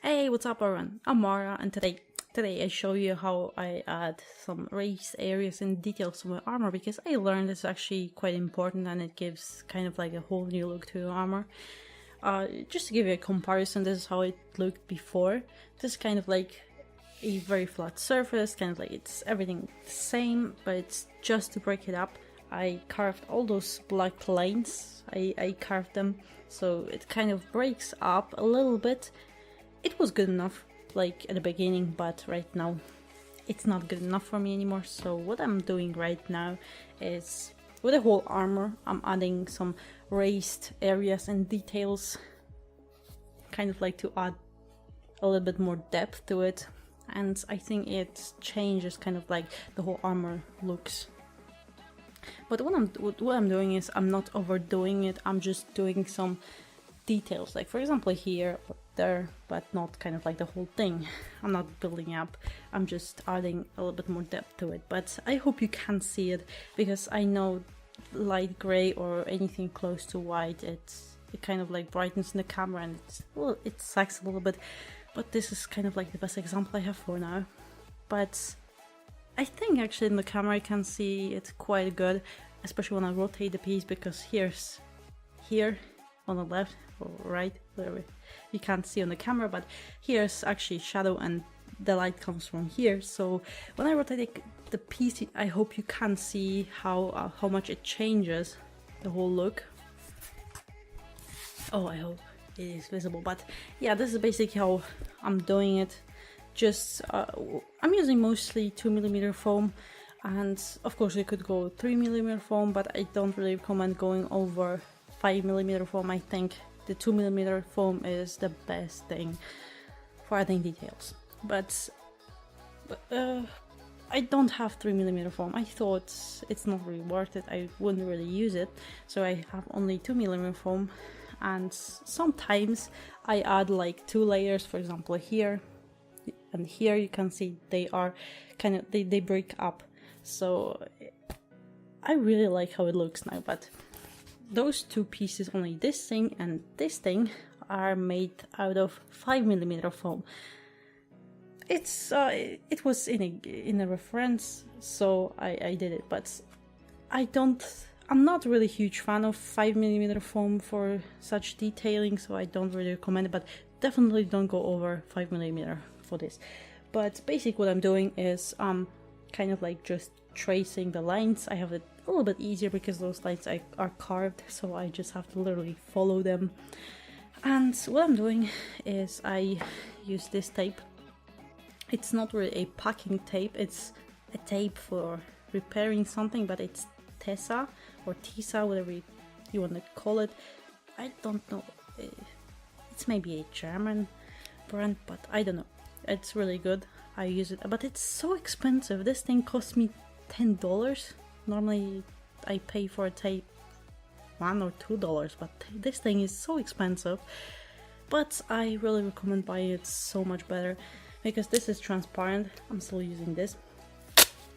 Hey, what's up everyone? I'm Mara, and today I show you how I add some raised areas and details to my armor, because I learned it's actually quite important and it gives kind of like a whole new look to your armor. Just to give you a comparison, this is how it looked before. This is kind of like a very flat surface, kind of like it's everything the same, but it's just to break it up. I carved all those black lines, I carved them, so it kind of breaks up a little bit. It was good enough, like at the beginning, but right now it's not good enough for me anymore. So what I'm doing right now is, with the whole armor, I'm adding some raised areas and details, kind of like to add a little bit more depth to it. And I think it changes kind of like the whole armor looks. But what I'm doing is, I'm not overdoing it, I'm just doing some details, like for example here or there, but not kind of like the whole thing. I'm not building up, I'm just adding a little bit more depth to it. But I hope you can see it, because I know light gray or anything close to white, it kind of like brightens in the camera and it sucks a little bit. But this is kind of like the best example I have for now. But I think actually in the camera I can see it quite good, especially when I rotate the piece, because here on the left or right, whatever, you can't see on the camera, but here's actually shadow and the light comes from here. So when I rotate the piece, I hope you can see how much it changes the whole look. Oh, I hope it is visible. But yeah, this is basically how I'm doing it. Just I'm using mostly 2mm foam, and of course you could go 3mm foam, but I don't really recommend going over 5mm foam. I think the 2mm foam is the best thing for adding details. But I don't have 3mm foam. I thought it's not really worth it, I wouldn't really use it, so I have only 2mm foam. And sometimes I add like 2 layers, for example here and here. You can see they are kind of, they break up, so I really like how it looks now. But those 2 pieces, only this thing and this thing, are made out of 5mm foam. It was in a reference, so I did it. But I'm not really a huge fan of 5mm foam for such detailing, so I don't really recommend it. But definitely don't go over 5mm for this. But basically what I'm doing is kind of like just tracing the lines. I have it a little bit easier because those lines are carved, so I just have to literally follow them. And what I'm doing is I use this tape. It's not really a packing tape, it's a tape for repairing something, but it's Tesa or Tisa, whatever you want to call it. I don't know, it's maybe a German brand, but I don't know. It's really good, I use it, but it's so expensive. This thing cost me $10. Normally I pay for a tape $1 or $2, but this thing is so expensive. But I really recommend buying it, so much better, because this is transparent. I'm still using this,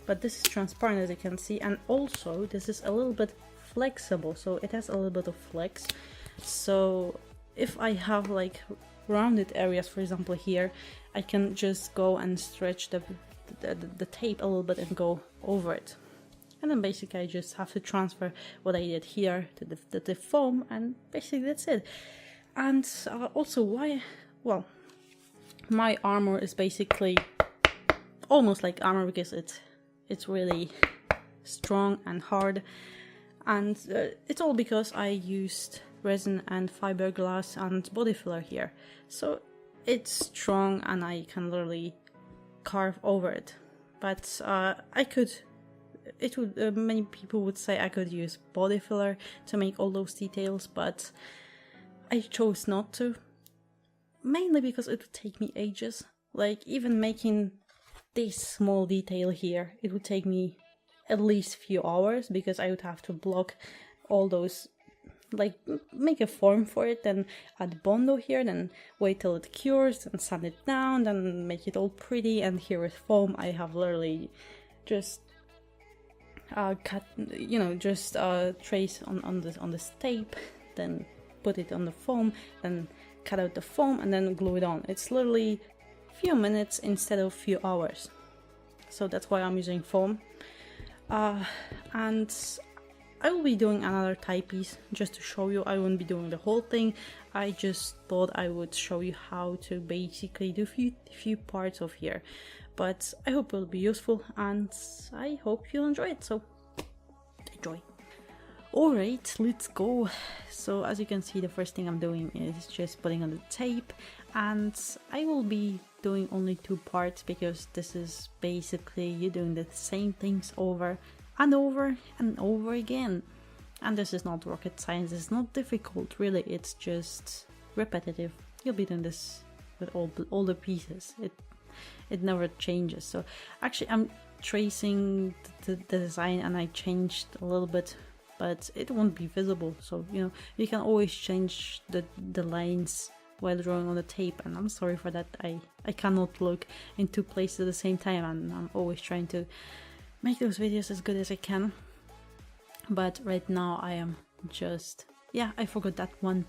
but this is transparent, as you can see, and also this is a little bit flexible, so it has a little bit of flex. So if I have like rounded areas, for example here, I can just go and stretch the tape a little bit and go over it. And then basically I just have to transfer what I did here to the foam, and basically that's it. And also well, my armor is basically almost like armor, because it's really strong and hard, and it's all because I used resin and fiberglass and body filler here, so it's strong and I can literally carve over it. But many people would say I could use body filler to make all those details, but I chose not to, mainly because it would take me ages. Like even making this small detail here, it would take me at least few hours, because I would have to block all those, like make a form for it, then add Bondo here, then wait till it cures and sand it down, then make it all pretty. And here with foam I have literally just cut, just trace on this tape, then put it on the foam, then cut out the foam and then glue it on. It's literally a few minutes instead of few hours, so that's why I'm using foam. And I will be doing another tie piece just to show you. I won't be doing the whole thing. I just thought I would show you how to basically do few parts of here, but I hope it will be useful and I hope you'll enjoy it, so enjoy. Alright, let's go. So as you can see, the first thing I'm doing is just putting on the tape, and I will be doing only 2 parts because this is basically you doing the same things over and over and over again. And this is not rocket science, it's not difficult really, it's just repetitive. You'll be doing this with all the pieces. It never changes. So actually I'm tracing the design and I changed a little bit, but it won't be visible, so you can always change the lines while drawing on the tape, and I'm sorry for that. I cannot look in 2 places at the same time, and I'm always trying to make those videos as good as I can. But right now I am just, I forgot that one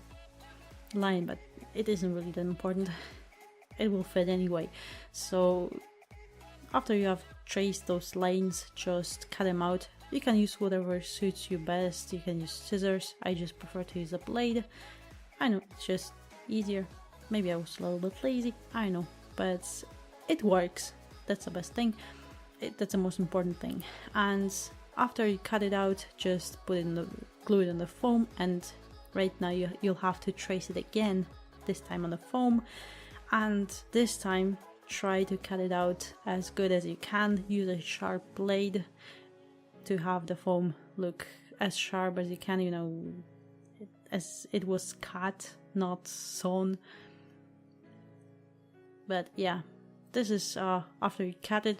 line, but it isn't really that important. It will fit anyway. So after you have traced those lines, just cut them out. You can use whatever suits you best. You can use scissors. I just prefer to use a blade. I know, it's just easier. Maybe I was a little bit lazy, I know, but it works. That's the best thing. That's the most important thing. And after you cut it out, just put it glue it on the foam, and right now you'll have to trace it again, this time on the foam, and this time try to cut it out as good as you can. Use a sharp blade to have the foam look as sharp as you can, as it was cut, not sewn. But yeah, this is after you cut it,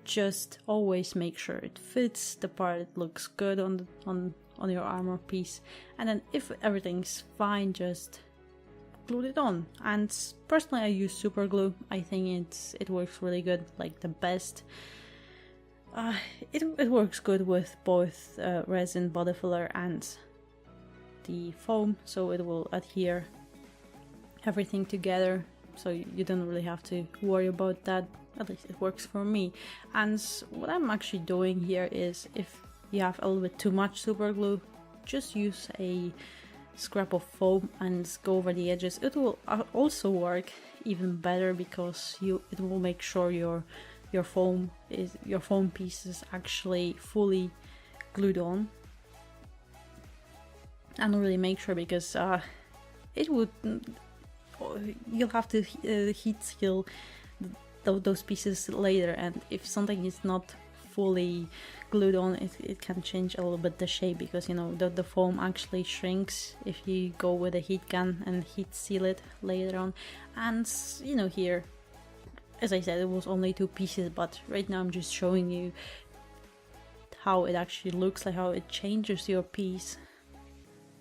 just always make sure it fits the part, it looks good on your armor piece, and then if everything's fine, just glue it on. And personally I use super glue. I think it works really good, like the best. It works good with both resin, body filler and the foam, so it will adhere everything together, so you don't really have to worry about that. At least it works for me. And what I'm actually doing here is, if you have a little bit too much super glue, just use a scrap of foam and go over the edges. It will also work even better because it will make sure your foam piece is actually fully glued on. And really make sure, because you'll have to heat seal those pieces later, and if something is not fully glued on, it can change a little bit the shape, because the foam actually shrinks if you go with a heat gun and heat seal it later on. And here, as I said, it was only 2 pieces, but right now I'm just showing you how it actually looks like, how it changes your piece.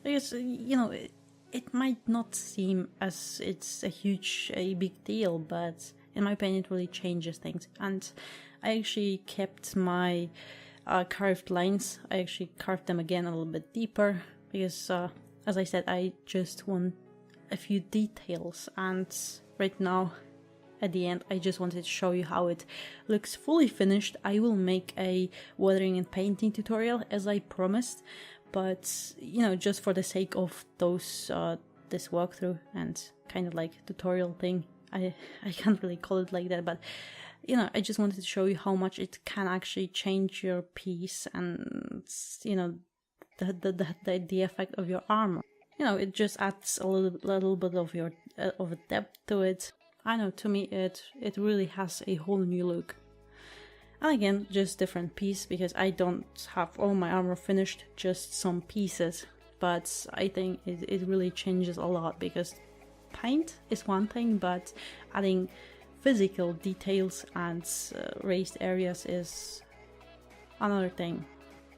Because it might not seem as it's a big deal, but in my opinion it really changes things. And I actually kept my carved lines. I actually carved them again a little bit deeper, because as I said, I just want a few details. And right now at the end, I just wanted to show you how it looks fully finished. I will make a weathering and painting tutorial as I promised, but just for the sake of those this walkthrough and kind of like tutorial thing, I can't really call it like that, but I just wanted to show you how much it can actually change your piece, and the effect of your armor. It just adds a little bit of of depth to it. I know, to me it really has a whole new look. And again, just different piece, because I don't have all my armor finished, just some pieces. But I think it really changes a lot, because paint is one thing, but adding physical details and raised areas is another thing.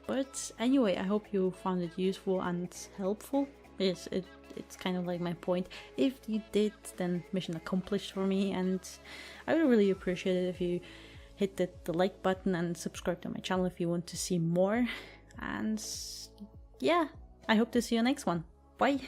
But anyway, I hope you found it useful and helpful. It's kind of like my point. If you did, then mission accomplished for me, and I would really appreciate it if you hit the like button and subscribe to my channel if you want to see more. And yeah, I hope to see you next one. Bye!